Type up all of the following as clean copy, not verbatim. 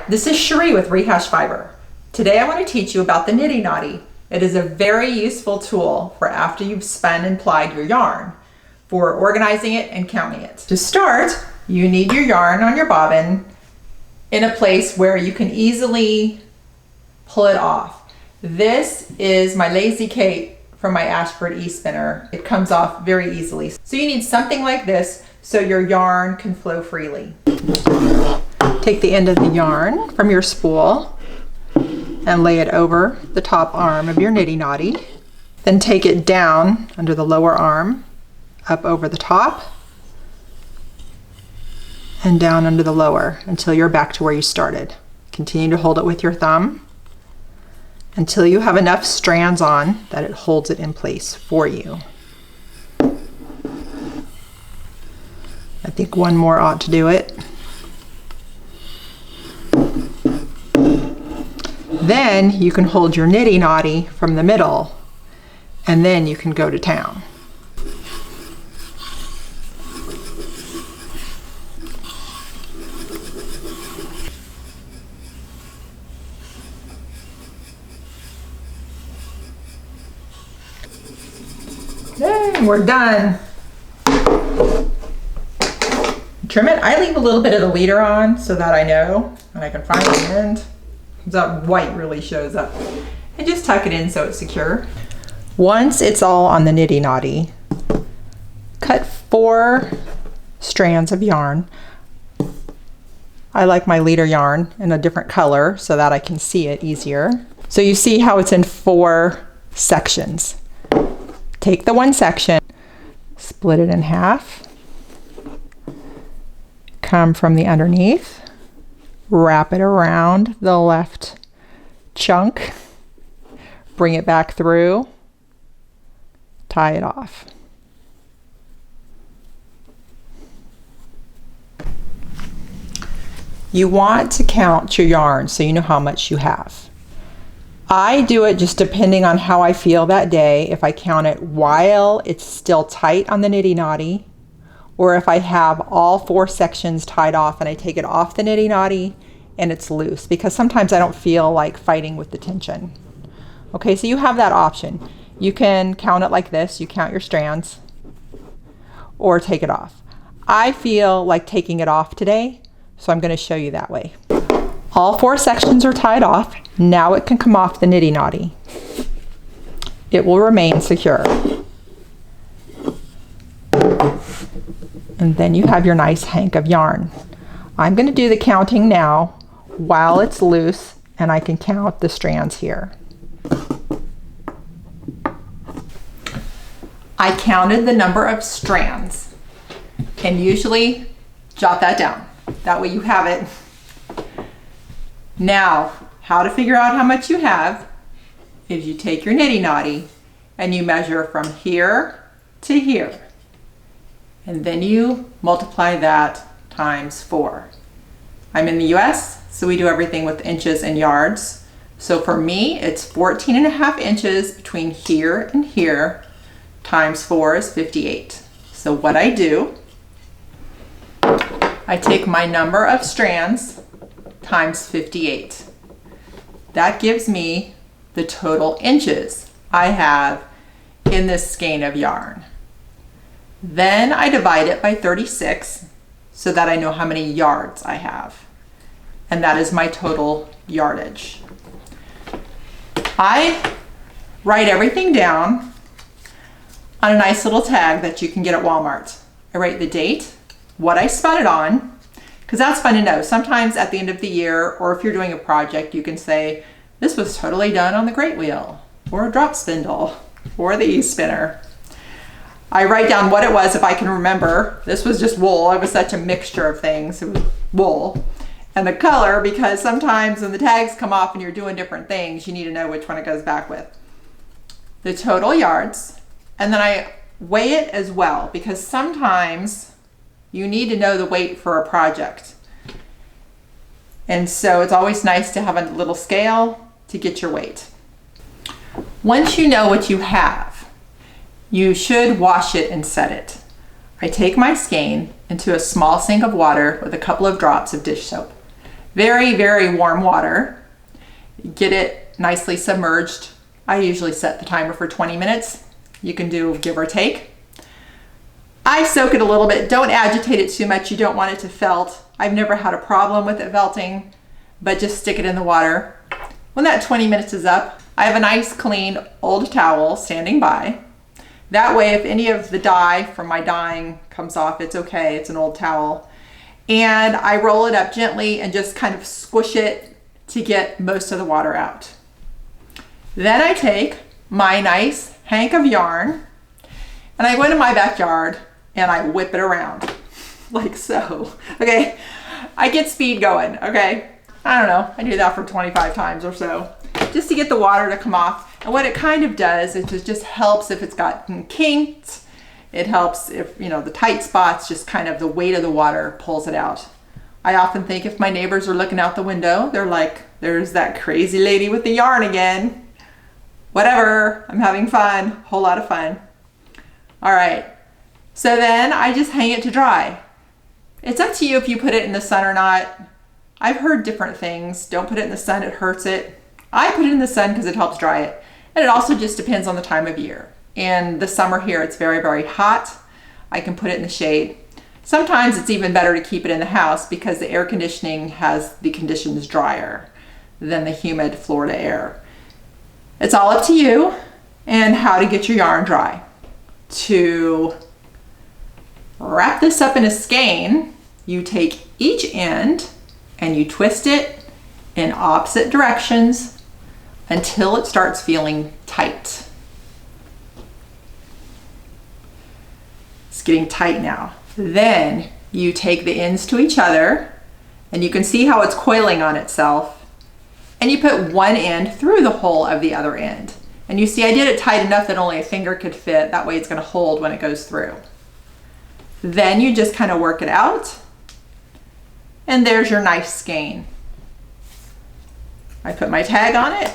this is Cherie with Rehash Fiber. Today I want to teach you about the Niddy Noddy. It is a very useful tool for after you've spun and plied your yarn, for organizing it and counting it. To start, you need your yarn on your bobbin in a place where you can easily pull it off. This is my Lazy Kate from my Ashford e-spinner. It comes off very easily. So you need something like this so your yarn can flow freely. Take the end of the yarn from your spool and lay it over the top arm of your Niddy Noddy. Then take it down under the lower arm, up over the top, and down under the lower until you're back to where you started. Continue to hold it with your thumb until you have enough strands on that it holds it in place for you. I think one more ought to do it. Then you can hold your Niddy Noddy from the middle, and then you can go to town. And we're done. Trim it. I leave a little bit of the leader on so that I know and I can find the end. That white really shows up. And just tuck it in so it's secure. Once it's all on the Niddy Noddy, cut 4 strands of yarn. I like my leader yarn in a different color so that I can see it easier. So you see how it's in 4 sections. Take the one section, split it in half, come from the underneath, wrap it around the left chunk, bring it back through, tie it off. You want to count your yarn so you know how much you have. I do it just depending on how I feel that day, if I count it while it's still tight on the Niddy Noddy, or if I have all 4 sections tied off and I take it off the Niddy Noddy and it's loose, because sometimes I don't feel like fighting with the tension. Okay, so you have that option. You can count it like this, you count your strands, or take it off. I feel like taking it off today, so I'm going to show you that way. All 4 sections are tied off. Now it can come off the Niddy Noddy. It will remain secure. And then you have your nice hank of yarn. I'm going to do the counting now while it's loose, and I can count the strands here. I counted the number of strands, and usually jot that down. That way you have it. Now, how to figure out how much you have is you take your Niddy Noddy and you measure from here to here. And then you multiply that times 4. I'm in the US, so we do everything with inches and yards. So for me, it's 14.5 inches between here and here, times 4 is 58. So what I do, I take my number of strands times 58. That gives me the total inches I have in this skein of yarn. Then I divide it by 36 so that I know how many yards I have. And that is my total yardage. I write everything down on a nice little tag that you can get at Walmart. I write the date, what I spun it on, because that's fun to know. Sometimes at the end of the year, or if you're doing a project, you can say, this was totally done on the Great Wheel, or a drop spindle, or the e-spinner. I write down what it was if I can remember. This was just wool. It was such a mixture of things. It was wool. And the color, because sometimes when the tags come off and you're doing different things, you need to know which one it goes back with. The total yards, and then I weigh it as well, because sometimes you need to know the weight for a project. And so it's always nice to have a little scale to get your weight. Once you know what you have, you should wash it and set it. I take my skein into a small sink of water with a couple of drops of dish soap. Very, very warm water. Get it nicely submerged. I usually set the timer for 20 minutes. You can do give or take. I soak it a little bit. Don't agitate it too much. You don't want it to felt. I've never had a problem with it felting, but just stick it in the water. When that 20 minutes is up, I have a nice clean old towel standing by. That way, if any of the dye from my dyeing comes off, it's okay. It's an old towel. And I roll it up gently and just kind of squish it to get most of the water out. Then I take my nice hank of yarn and I go into my backyard and I whip it around like so. Okay, I get speed going, okay? I don't know, I do that for 25 times or so, just to get the water to come off. And what it kind of does is it just helps if it's gotten kinked. It helps if, you know, the tight spots, just kind of the weight of the water pulls it out. I often think if my neighbors are looking out the window, they're like, there's that crazy lady with the yarn again. Whatever, I'm having fun, whole lot of fun. All right, so then I just hang it to dry. It's up to you if you put it in the sun or not. I've heard different things. Don't put it in the sun, it hurts it. I put it in the sun because it helps dry it. And it also just depends on the time of year. In the summer here, it's very, very hot. I can put it in the shade. Sometimes it's even better to keep it in the house because the air conditioning has the conditions drier than the humid Florida air. It's all up to you and how to get your yarn dry. To wrap this up in a skein, you take each end and you twist it in opposite directions until it starts feeling tight. It's getting tight now. Then you take the ends to each other and you can see how it's coiling on itself, and you put one end through the hole of the other end. And you see I did it tight enough that only a finger could fit. That way it's going to hold when it goes through. Then you just kind of work it out. And there's your nice skein. I put my tag on it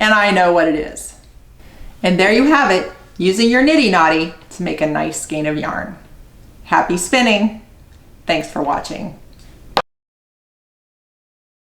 and I know what it is. And there you have it, using your Niddy Noddy to make a nice skein of yarn. Happy spinning. Thanks for watching.